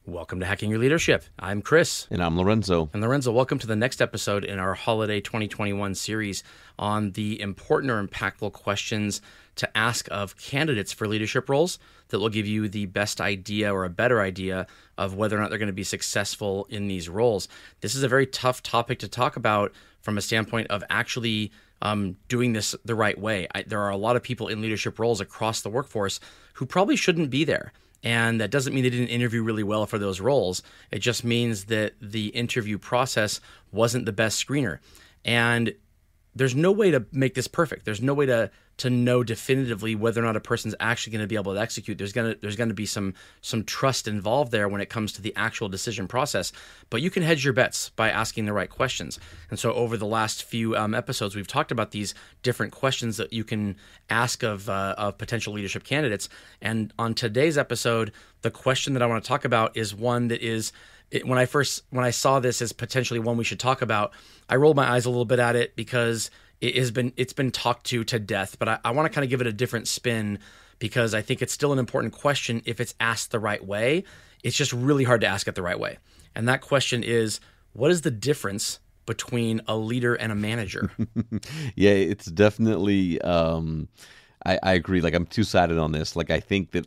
Welcome to Hacking Your Leadership. I'm Chris. And I'm Lorenzo. And Lorenzo, welcome to the next episode in our Holiday 2021 series on the important or impactful questions to ask of candidates for leadership roles that will give you the best idea or a better idea of whether or not they're going to be successful in these roles. This is a very tough topic to talk about from a standpoint of actually doing this the right way. There are a lot of people in leadership roles across the workforce who probably shouldn't be there. And that doesn't mean they didn't interview really well for those roles. It just means that the interview process wasn't the best screener. And there's no way to make this perfect. There's no way to know definitively whether or not a person's actually going to be able to execute. There's going to be some trust involved there when it comes to the actual decision process. But you can hedge your bets by asking the right questions. And so over the last few episodes, we've talked about these different questions that you can ask of potential leadership candidates. And on today's episode, the question that I want to talk about is one that is, when I saw this as potentially one we should talk about, I rolled my eyes a little bit at it because it's been talked to death, but I want to kind of give it a different spin because I think it's still an important question if it's asked the right way. It's just really hard to ask it the right way. And that question is, what is the difference between a leader and a manager? Yeah, it's definitely, I agree. Like, I'm two-sided on this. Like, I think that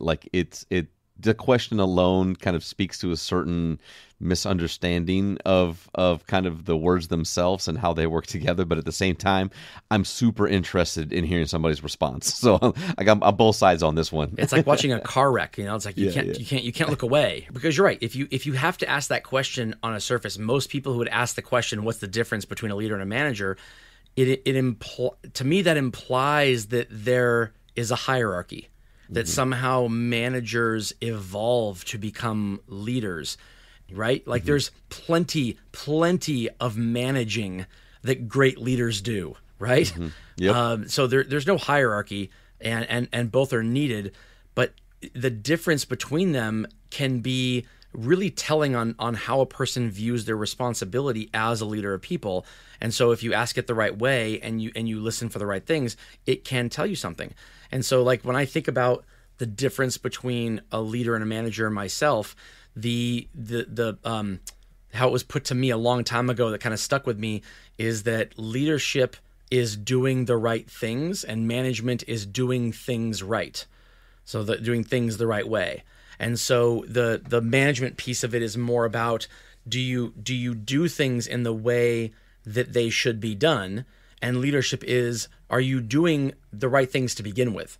the question alone kind of speaks to a certain misunderstanding of kind of the words themselves and how they work together. But at the same time, I'm super interested in hearing somebody's response. So I'm both sides on this one. It's like watching a car wreck. It's like you can't look away because you're right. If you have to ask that question on a surface, most people who would ask the question, "What's the difference between a leader and a manager?" To me that implies that there is a hierarchy. That somehow managers evolve to become leaders, right? Like there's plenty of managing that great leaders do, right? Mm-hmm. Yep. So there's no hierarchy, and both are needed, but the difference between them can be really telling on how a person views their responsibility as a leader of people. And so if you ask it the right way and you listen for the right things, it can tell you something. And so like when I think about the difference between a leader and a manager myself, the how it was put to me a long time ago that kind of stuck with me is that leadership is doing the right things and management is doing things right. So doing things the right way. And so the management piece of it is more about do you do things in the way that they should be done, and leadership is, are you doing the right things to begin with?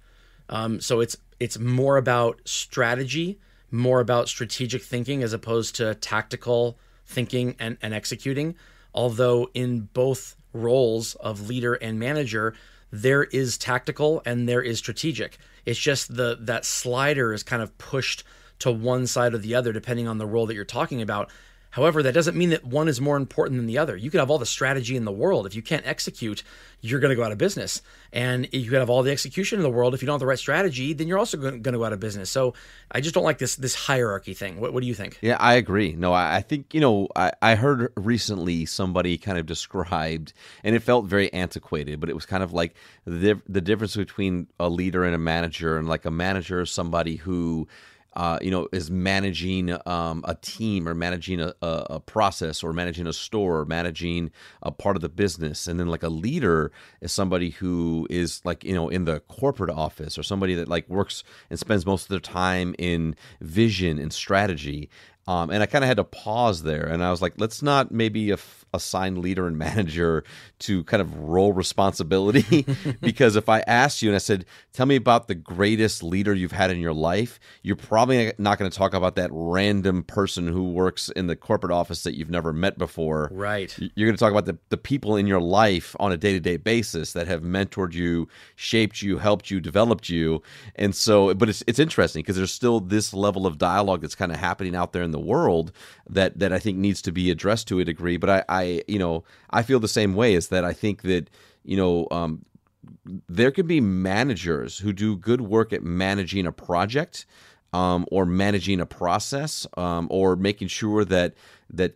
So it's more about strategy, more about strategic thinking as opposed to tactical thinking and executing. Although in both roles of leader and manager, there is tactical and there is strategic. It's just that slider is kind of pushed to one side or the other depending on the role that you're talking about. However, that doesn't mean that one is more important than the other. You could have all the strategy in the world. If you can't execute, you're going to go out of business. And you could have all the execution in the world. If you don't have the right strategy, then you're also going to go out of business. So I just don't like this hierarchy thing. What do you think? Yeah, I agree. No, I think, I heard recently somebody kind of described, and it felt very antiquated, but it was kind of like the difference between a leader and a manager. And like a manager is somebody who is managing a team or managing a process or managing a store or managing a part of the business. And then like a leader is somebody who is like, in the corporate office or somebody that like works and spends most of their time in vision and strategy. And I kind of had to pause there, and I was like, let's not maybe assign leader and manager to kind of role responsibility, because if I asked you and I said, tell me about the greatest leader you've had in your life, you're probably not going to talk about that random person who works in the corporate office that you've never met before. Right. You're going to talk about the people in your life on a day-to-day basis that have mentored you, shaped you, helped you, developed you. And so, but it's interesting because there's still this level of dialogue that's kind of happening out there in the world that I think needs to be addressed to a degree. But I feel the same way, is that I think that, there can be managers who do good work at managing a project, or managing a process, or making sure that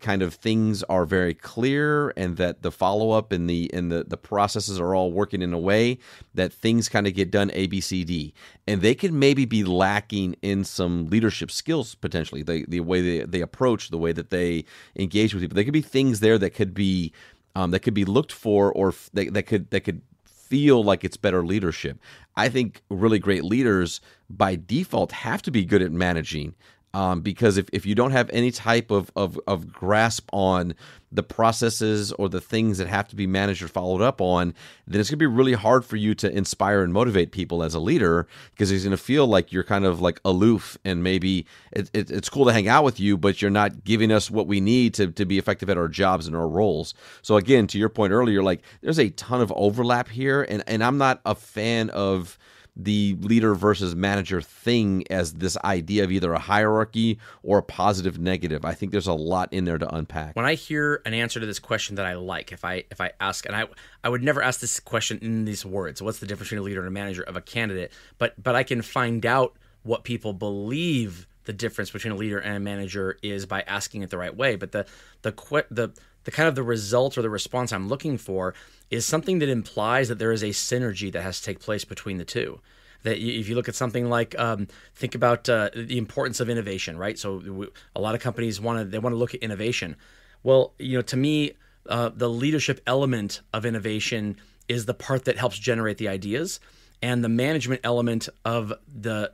kind of things are very clear, and that the follow-up and the processes are all working in a way that things kind of get done A, B, C, D. And they could maybe be lacking in some leadership skills, potentially, the way they approach, the way that they engage with people. There could be things there that could be looked for, or that could feel like it's better leadership. I think really great leaders by default have to be good at managing, because if you don't have any type of grasp on the processes or the things that have to be managed or followed up on, then it's going to be really hard for you to inspire and motivate people as a leader, because it's going to feel like you're kind of like aloof, and maybe it's cool to hang out with you, but you're not giving us what we need to be effective at our jobs and our roles. So again, to your point earlier, like there's a ton of overlap here, and I'm not a fan of the leader versus manager thing as this idea of either a hierarchy or a positive negative. I think there's a lot in there to unpack. When I hear an answer to this question that I like, if I ask, and I would never ask this question in these words, what's the difference between a leader and a manager of a candidate? But I can find out what people believe the difference between a leader and a manager is by asking it the right way. But the kind of the result or the response I'm looking for is something that implies that there is a synergy that has to take place between the two. That if you look at something like, think about the importance of innovation, right? So a lot of companies want to look at innovation. Well, to me, the leadership element of innovation is the part that helps generate the ideas. And the management element of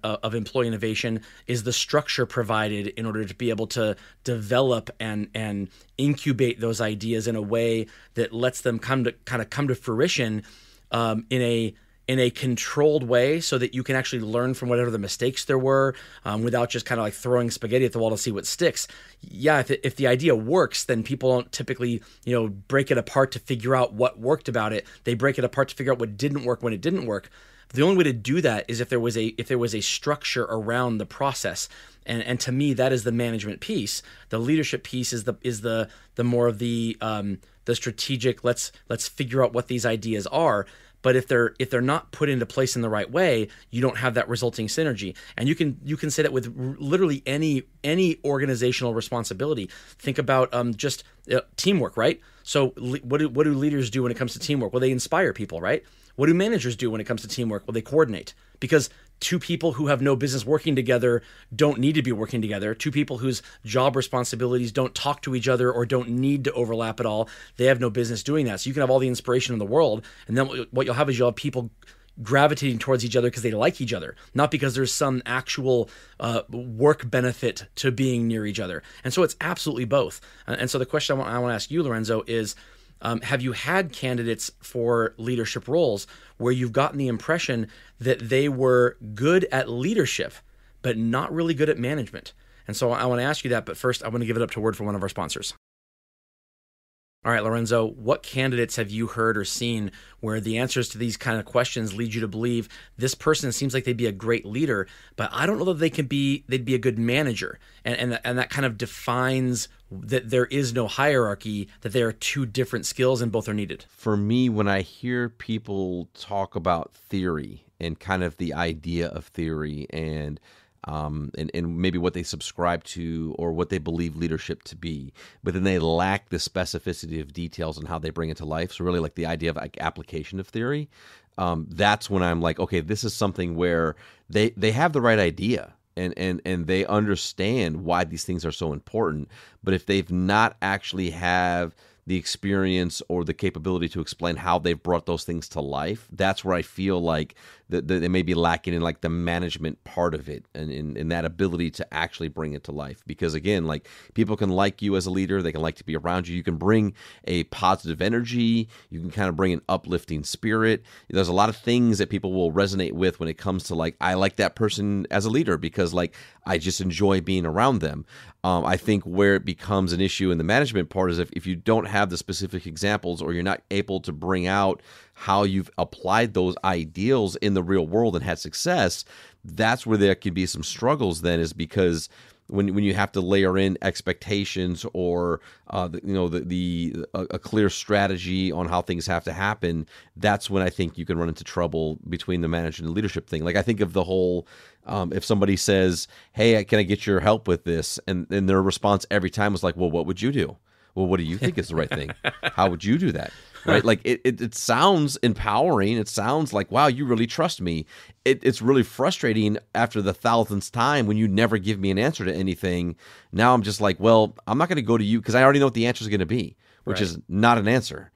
of employee innovation is the structure provided in order to be able to develop and incubate those ideas in a way that lets them come to fruition in a controlled way, so that you can actually learn from whatever the mistakes there were, without just kind of like throwing spaghetti at the wall to see what sticks. Yeah, if the idea works, then people don't typically break it apart to figure out what worked about it. They break it apart to figure out what didn't work when it didn't work. The only way to do that is if there was a structure around the process, and to me that is the management piece. The leadership piece is the more of the strategic. Let's figure out what these ideas are. But if they're not put into place in the right way, you don't have that resulting synergy. And you can say that with literally any organizational responsibility. Think about just teamwork, right? So what do leaders do when it comes to teamwork? Well, they inspire people, right? What do managers do when it comes to teamwork? Well, they coordinate, because two people who have no business working together don't need to be working together. Two people whose job responsibilities don't talk to each other or don't need to overlap at all, they have no business doing that. So you can have all the inspiration in the world, and then what you'll have is you'll have people gravitating towards each other because they like each other, not because there's some actual work benefit to being near each other. And so it's absolutely both. And so the question I want to ask you, Lorenzo, is have you had candidates for leadership roles where you've gotten the impression that they were good at leadership, but not really good at management? And so I want to ask you that, but first I want to give it up to a word from one of our sponsors. All right, Lorenzo, what candidates have you heard or seen where the answers to these kind of questions lead you to believe this person seems like they'd be a great leader, but I don't know that they'd be a good manager, and that kind of defines that there is no hierarchy, that there are two different skills and both are needed? For me, when I hear people talk about theory and kind of the idea of theory and maybe what they subscribe to or what they believe leadership to be, but then they lack the specificity of details and how they bring it to life. So really like the idea of like application of theory, that's when I'm like, okay, this is something where they have the right idea and they understand why these things are so important. But if they've not actually have the experience or the capability to explain how they've brought those things to life, that's where I feel like they may be lacking in like the management part of it and in that ability to actually bring it to life. Because again, like people can like you as a leader, they can like to be around you. You can bring a positive energy, you can kind of bring an uplifting spirit. There's a lot of things that people will resonate with when it comes to like, I like that person as a leader because like I just enjoy being around them. I think where it becomes an issue in the management part is if you don't have the specific examples or you're not able to bring out how you've applied those ideals in the real world and had success, that's where there could be some struggles then, is because when you have to layer in expectations or a clear strategy on how things have to happen, that's when I think you can run into trouble between the manager and the leadership thing. Like I think of the whole if somebody says, "Hey, can I get your help with this?" and their response every time was like, "Well, what would you do? Well, what do you think is the right thing? How would you do that?" Right? Like it sounds empowering. It sounds like, wow, you really trust me. It's really frustrating after the thousandth time when you never give me an answer to anything. Now I'm just like, well, I'm not going to go to you because I already know what the answer is going to be, which is not an answer.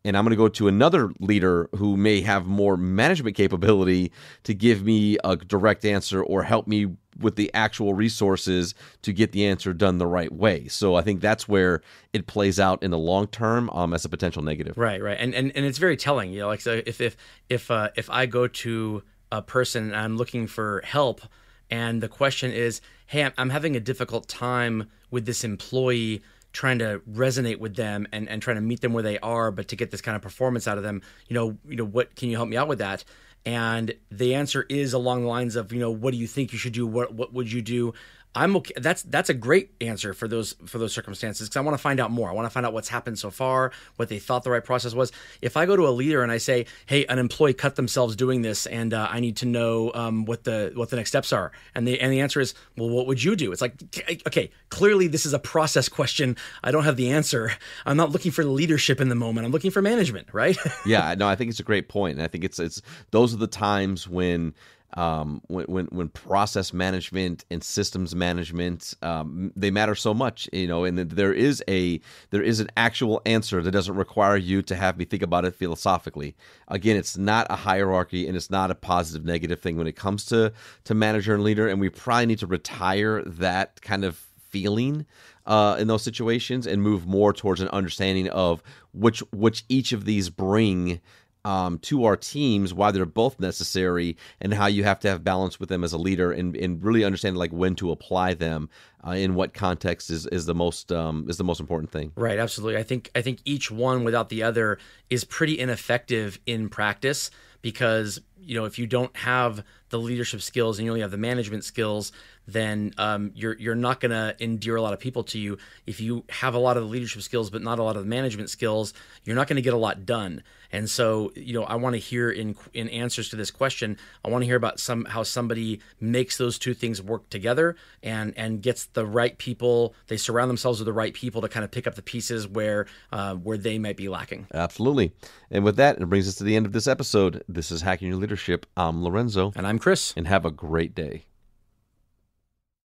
And I'm going to go to another leader who may have more management capability to give me a direct answer or help me with the actual resources to get the answer done the right way. So I think that's where it plays out in the long term as a potential negative. Right. And it's very telling. Like so if I go to a person and I'm looking for help, and the question is, "Hey, I'm having a difficult time with this employee." Trying to resonate with them and trying to meet them where they are, but to get this kind of performance out of them, what can you help me out with that? And the answer is along the lines of, what do you think you should do? What would you do? I'm okay. That's a great answer for those circumstances because I want to find out more. I want to find out what's happened so far, what they thought the right process was. If I go to a leader and I say, "Hey, an employee cut themselves doing this, and I need to know what the next steps are," and the answer is, "Well, what would you do?" It's like, okay, clearly this is a process question. I don't have the answer. I'm not looking for leadership in the moment. I'm looking for management, right? Yeah, no, I think it's a great point, and I think it's those are the times when process management and systems management they matter so much, and there is an actual answer that doesn't require you to have me think about it philosophically. Again, it's not a hierarchy and it's not a positive negative thing when it comes to manager and leader, and we probably need to retire that kind of feeling in those situations and move more towards an understanding of which each of these bring to our teams, why they're both necessary, and how you have to have balance with them as a leader, and really understand like when to apply them in what context is the most important thing. Right, absolutely. I think each one without the other is pretty ineffective in practice because if you don't have the leadership skills and you only have the management skills, then you're not going to endear a lot of people to you. If you have a lot of the leadership skills but not a lot of the management skills, you're not going to get a lot done. And so, I want to hear in answers to this question, I want to hear about how somebody makes those two things work together and gets the right people. They surround themselves with the right people to kind of pick up the pieces where they might be lacking. Absolutely. And with that, it brings us to the end of this episode. This is Hacking Your Leadership. I'm Lorenzo. And I'm Chris. And have a great day.